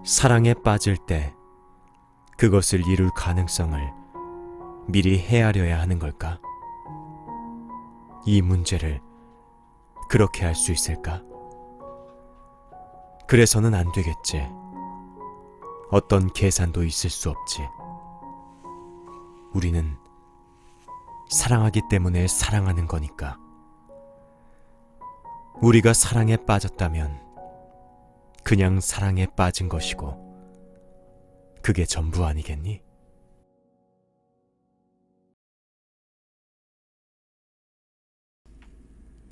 사랑에 빠질 때 그것을 이룰 가능성을 미리 헤아려야 하는 걸까? 이 문제를 그렇게 할 수 있을까? 그래서는 안 되겠지. 어떤 계산도 있을 수 없지. 우리는 사랑하기 때문에 사랑하는 거니까. 우리가 사랑에 빠졌다면 그냥 사랑에 빠진 것이고 그게 전부 아니겠니?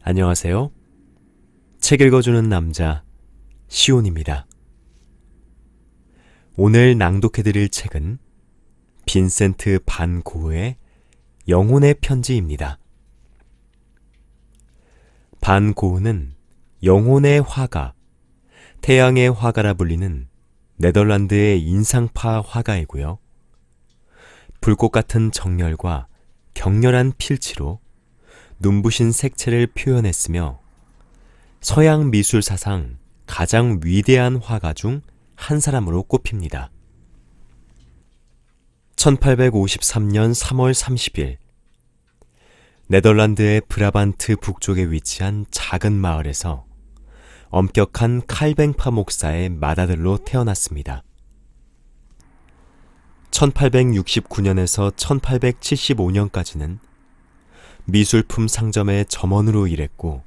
안녕하세요. 책 읽어주는 남자 시온입니다. 오늘 낭독해드릴 책은 빈센트 반 고흐의 영혼의 편지입니다. 반 고흐는 영혼의 화가, 태양의 화가라 불리는 네덜란드의 인상파 화가이고요. 불꽃 같은 정열과 격렬한 필치로 눈부신 색채를 표현했으며 서양 미술 사상 가장 위대한 화가 중 한 사람으로 꼽힙니다. 1853년 3월 30일 네덜란드의 브라반트 북쪽에 위치한 작은 마을에서 엄격한 칼뱅파 목사의 맏아들로 태어났습니다. 1869년에서 1875년까지는 미술품 상점의 점원으로 일했고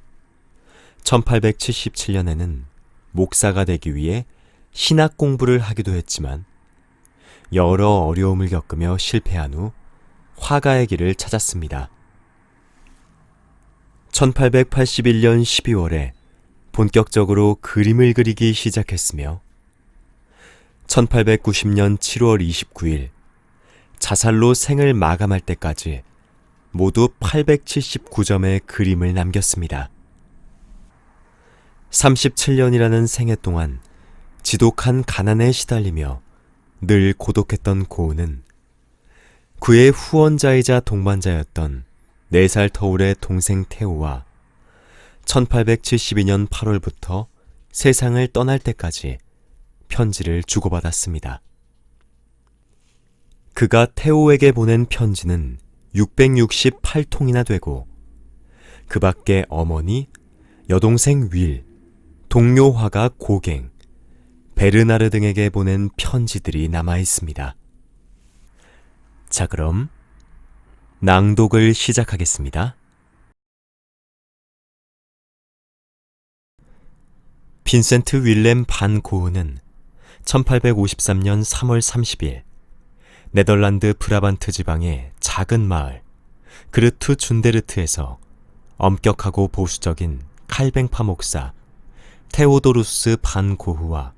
1877년에는 목사가 되기 위해 신학 공부를 하기도 했지만 여러 어려움을 겪으며 실패한 후 화가의 길을 찾았습니다. 1881년 12월에 본격적으로 그림을 그리기 시작했으며 1890년 7월 29일 자살로 생을 마감할 때까지 모두 879점의 그림을 남겼습니다. 37년이라는 생애 동안 지독한 가난에 시달리며 늘 고독했던 고흐는 그의 후원자이자 동반자였던 4살 터울의 동생 테오와 1872년 8월부터 세상을 떠날 때까지 편지를 주고받았습니다. 그가 테오에게 보낸 편지는 668통이나 되고 그 밖에 어머니, 여동생 윌, 동료 화가 고갱, 베르나르 등에게 보낸 편지들이 남아 있습니다. 자, 그럼 낭독을 시작하겠습니다. 빈센트 윌렘 반 고흐는 1853년 3월 30일 네덜란드 브라반트 지방의 작은 마을 그르트 준데르트에서 엄격하고 보수적인 칼뱅파 목사 테오도루스 반 고흐와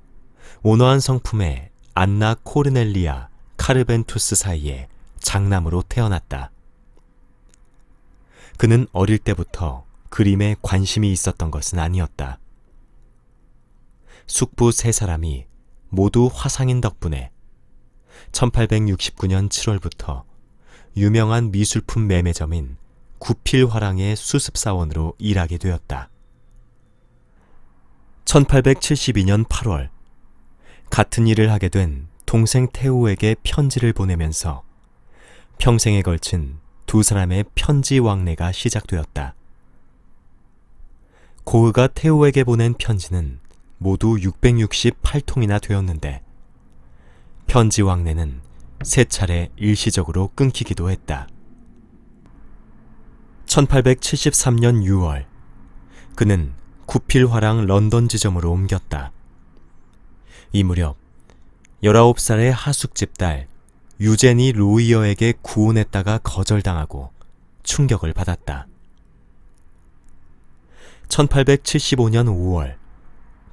온화한 성품의 안나 코르넬리아 카르벤투스 사이에 장남으로 태어났다. 그는 어릴 때부터 그림에 관심이 있었던 것은 아니었다. 숙부 3사람이 모두 화상인 덕분에 1869년 7월부터 유명한 미술품 매매점인 구필화랑의 수습사원으로 일하게 되었다. 1872년 8월 같은 일을 하게 된 동생 테오에게 편지를 보내면서 평생에 걸친 2사람의 편지 왕래가 시작되었다. 고흐가 테오에게 보낸 편지는 모두 668통이나 되었는데 편지 왕래는 3차례 일시적으로 끊기기도 했다. 1873년 6월 그는 구필화랑 런던 지점으로 옮겼다. 이 무렵 19살의 하숙집 딸 유제니 로이어에게 구혼했다가 거절당하고 충격을 받았다. 1875년 5월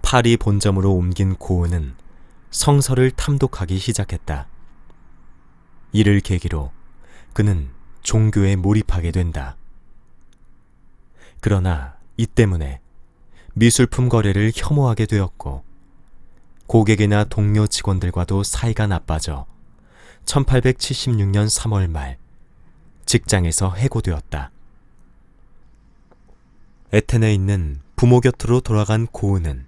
파리 본점으로 옮긴 고흐는 성서를 탐독하기 시작했다. 이를 계기로 그는 종교에 몰입하게 된다. 그러나 이 때문에 미술품 거래를 혐오하게 되었고 고객이나 동료 직원들과도 사이가 나빠져 1876년 3월 말 직장에서 해고되었다. 에텐에 있는 부모 곁으로 돌아간 고흐는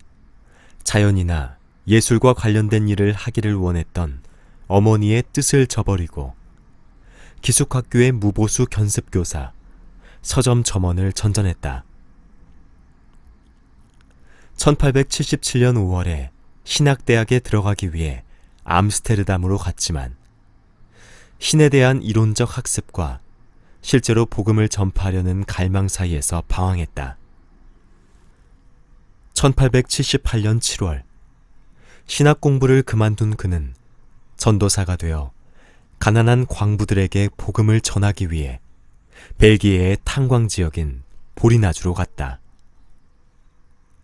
자연이나 예술과 관련된 일을 하기를 원했던 어머니의 뜻을 저버리고 기숙학교의 무보수 견습교사, 서점 점원을 전전했다. 1877년 5월에 신학대학에 들어가기 위해 암스테르담으로 갔지만 신에 대한 이론적 학습과 실제로 복음을 전파하려는 갈망 사이에서 방황했다. 1878년 7월 신학 공부를 그만둔 그는 전도사가 되어 가난한 광부들에게 복음을 전하기 위해 벨기에의 탄광 지역인 보리나주로 갔다.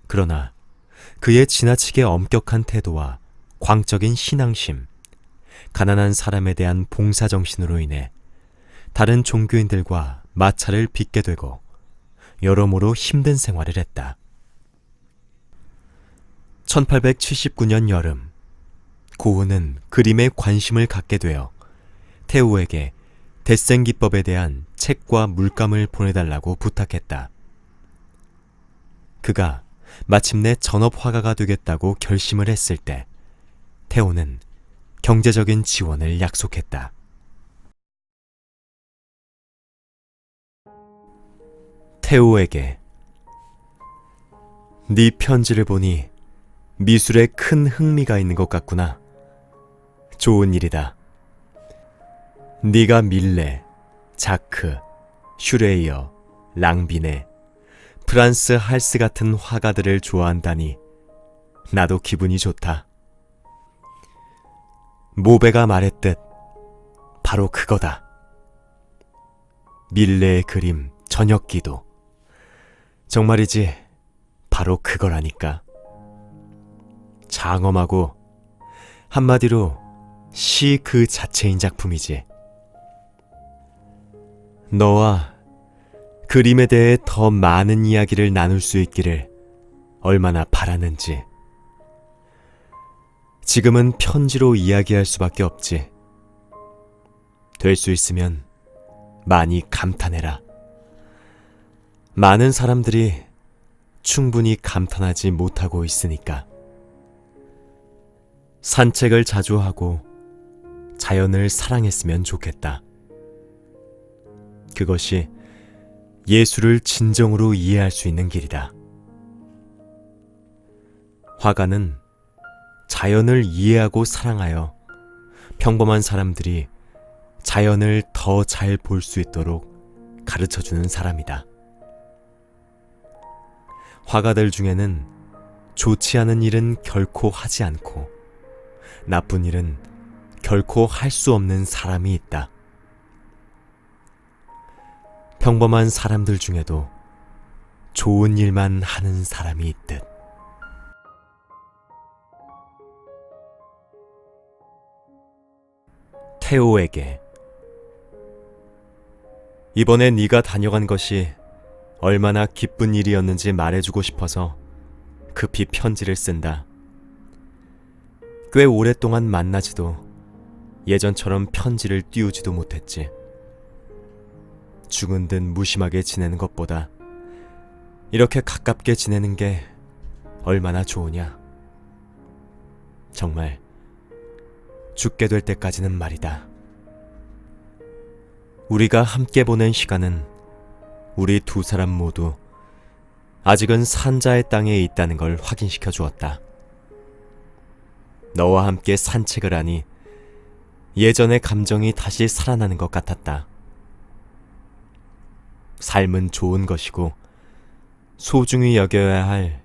그러나 그의 지나치게 엄격한 태도와 광적인 신앙심, 가난한 사람에 대한 봉사정신으로 인해 다른 종교인들과 마찰을 빚게 되고 여러모로 힘든 생활을 했다. 1879년 여름, 고흐는 그림에 관심을 갖게 되어 테오에게 대생기법에 대한 책과 물감을 보내달라고 부탁했다. 그가 마침내 전업화가가 되겠다고 결심을 했을 때 테오는 경제적인 지원을 약속했다. 테오에게 네 편지를 보니 미술에 큰 흥미가 있는 것 같구나. 좋은 일이다. 네가 밀레, 자크, 슈레이어, 랑비네, 프란스 할스 같은 화가들을 좋아한다니 나도 기분이 좋다. 모베가 말했듯 바로 그거다. 밀레의 그림, 저녁기도. 정말이지 바로 그거라니까. 장엄하고 한마디로 시 그 자체인 작품이지. 너와 그림에 대해 더 많은 이야기를 나눌 수 있기를 얼마나 바라는지. 지금은 편지로 이야기할 수밖에 없지. 될 수 있으면 많이 감탄해라. 많은 사람들이 충분히 감탄하지 못하고 있으니까. 산책을 자주 하고 자연을 사랑했으면 좋겠다. 그것이 예술을 진정으로 이해할 수 있는 길이다. 화가는 자연을 이해하고 사랑하여 평범한 사람들이 자연을 더 잘 볼 수 있도록 가르쳐주는 사람이다. 화가들 중에는 좋지 않은 일은 결코 하지 않고 나쁜 일은 결코 할 수 없는 사람이 있다. 평범한 사람들 중에도 좋은 일만 하는 사람이 있듯. 테오에게 이번에 네가 다녀간 것이 얼마나 기쁜 일이었는지 말해주고 싶어서 급히 편지를 쓴다. 꽤 오랫동안 만나지도 예전처럼 편지를 띄우지도 못했지. 죽은 듯 무심하게 지내는 것보다 이렇게 가깝게 지내는 게 얼마나 좋으냐. 정말 죽게 될 때까지는 말이다. 우리가 함께 보낸 시간은 우리 두 사람 모두 아직은 산자의 땅에 있다는 걸 확인시켜 주었다. 너와 함께 산책을 하니 예전의 감정이 다시 살아나는 것 같았다. 삶은 좋은 것이고 소중히 여겨야 할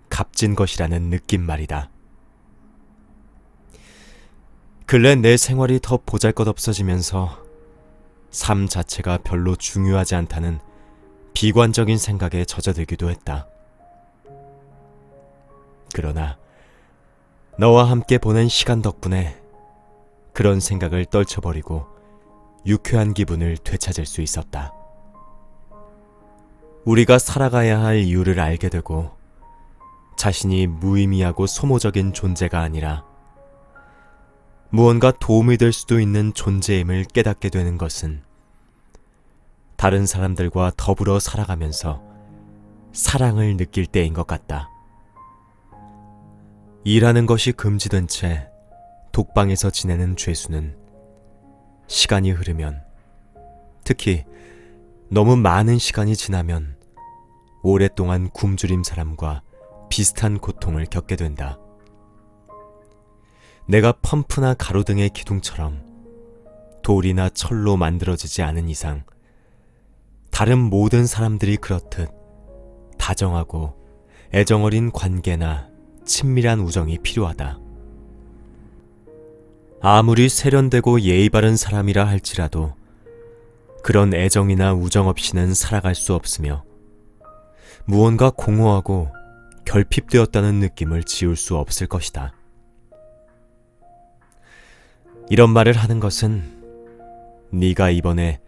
값진 것이라는 느낌 말이다. 근래 내 생활이 더 보잘것없어지면서 삶 자체가 별로 중요하지 않다는 비관적인 생각에 젖어들기도 했다. 그러나 너와 함께 보낸 시간 덕분에 그런 생각을 떨쳐버리고 유쾌한 기분을 되찾을 수 있었다. 우리가 살아가야 할 이유를 알게 되고 자신이 무의미하고 소모적인 존재가 아니라 무언가 도움이 될 수도 있는 존재임을 깨닫게 되는 것은 다른 사람들과 더불어 살아가면서 사랑을 느낄 때인 것 같다. 일하는 것이 금지된 채 독방에서 지내는 죄수는 시간이 흐르면, 특히 너무 많은 시간이 지나면 오랫동안 굶주린 사람과 비슷한 고통을 겪게 된다. 내가 펌프나 가로등의 기둥처럼 돌이나 철로 만들어지지 않은 이상 다른 모든 사람들이 그렇듯 다정하고 애정어린 관계나 친밀한 우정이 필요하다. 아무리 세련되고 예의 바른 사람이라 할지라도 그런 애정이나 우정 없이는 살아갈 수 없으며 무언가 공허하고 결핍되었다는 느낌을 지울 수 없을 것이다. 이런 말을 하는 것은 네가 이번에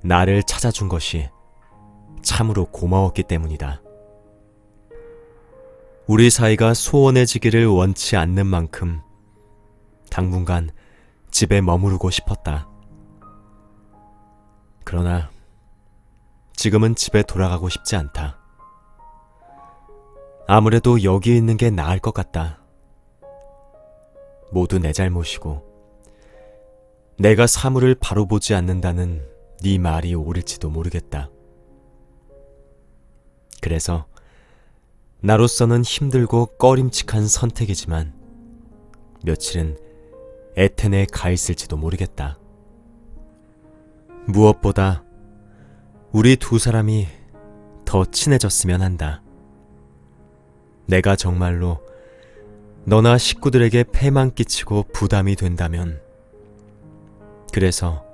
나를 찾아준 것이 참으로 고마웠기 때문이다. 우리 사이가 소원해지기를 원치 않는 만큼 당분간 집에 머무르고 싶었다. 그러나 지금은 집에 돌아가고 싶지 않다. 아무래도 여기 있는 게 나을 것 같다. 모두 내 잘못이고 내가 사물을 바로 보지 않는다는 네 말이 옳을지도 모르겠다. 그래서 나로서는 힘들고 꺼림칙한 선택이지만 며칠은 에텐에 가 있을지도 모르겠다. 무엇보다 우리 두 사람이 더 친해졌으면 한다. 내가 정말로 너나 식구들에게 폐만 끼치고 부담이 된다면, 그래서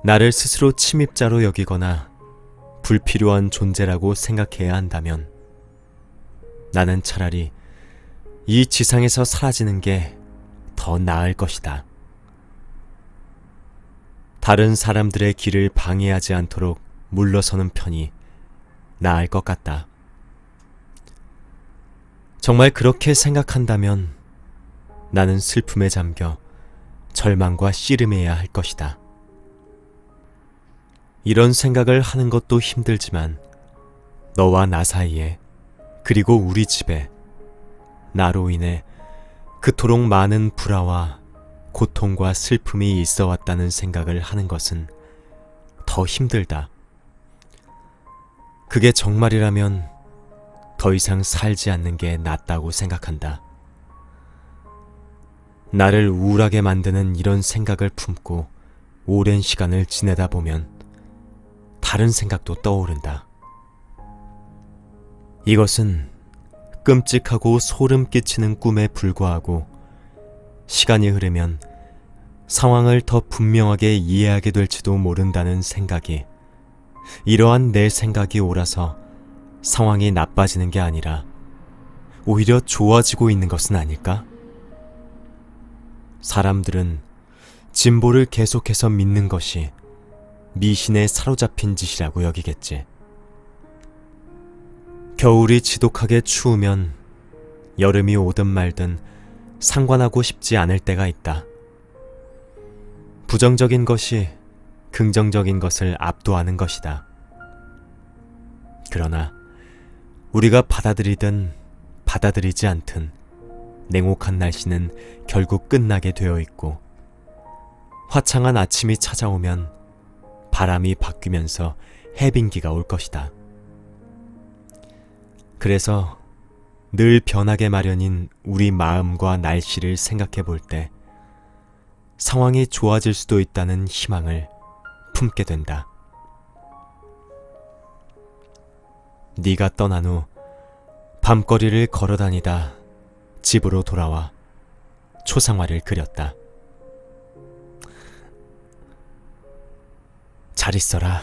나를 스스로 침입자로 여기거나 불필요한 존재라고 생각해야 한다면 나는 차라리 이 지상에서 사라지는 게 더 나을 것이다. 다른 사람들의 길을 방해하지 않도록 물러서는 편이 나을 것 같다. 정말 그렇게 생각한다면 나는 슬픔에 잠겨 절망과 씨름해야 할 것이다. 이런 생각을 하는 것도 힘들지만 너와 나 사이에, 그리고 우리 집에 나로 인해 그토록 많은 불화와 고통과 슬픔이 있어 왔다는 생각을 하는 것은 더 힘들다. 그게 정말이라면 더 이상 살지 않는 게 낫다고 생각한다. 나를 우울하게 만드는 이런 생각을 품고 오랜 시간을 지내다 보면 다른 생각도 떠오른다. 이것은 끔찍하고 소름 끼치는 꿈에 불과하고 시간이 흐르면 상황을 더 분명하게 이해하게 될지도 모른다는 생각이, 이러한 내 생각이 옳아서 상황이 나빠지는 게 아니라 오히려 좋아지고 있는 것은 아닐까? 사람들은 진보를 계속해서 믿는 것이 미신에 사로잡힌 짓이라고 여기겠지. 겨울이 지독하게 추우면 여름이 오든 말든 상관하고 싶지 않을 때가 있다. 부정적인 것이 긍정적인 것을 압도하는 것이다. 그러나 우리가 받아들이든 받아들이지 않든 냉혹한 날씨는 결국 끝나게 되어 있고, 화창한 아침이 찾아오면 바람이 바뀌면서 해빙기가 올 것이다. 그래서 늘 변하게 마련인 우리 마음과 날씨를 생각해 볼 때 상황이 좋아질 수도 있다는 희망을 품게 된다. 네가 떠난 후 밤거리를 걸어다니다 집으로 돌아와 초상화를 그렸다. 잘 있어라.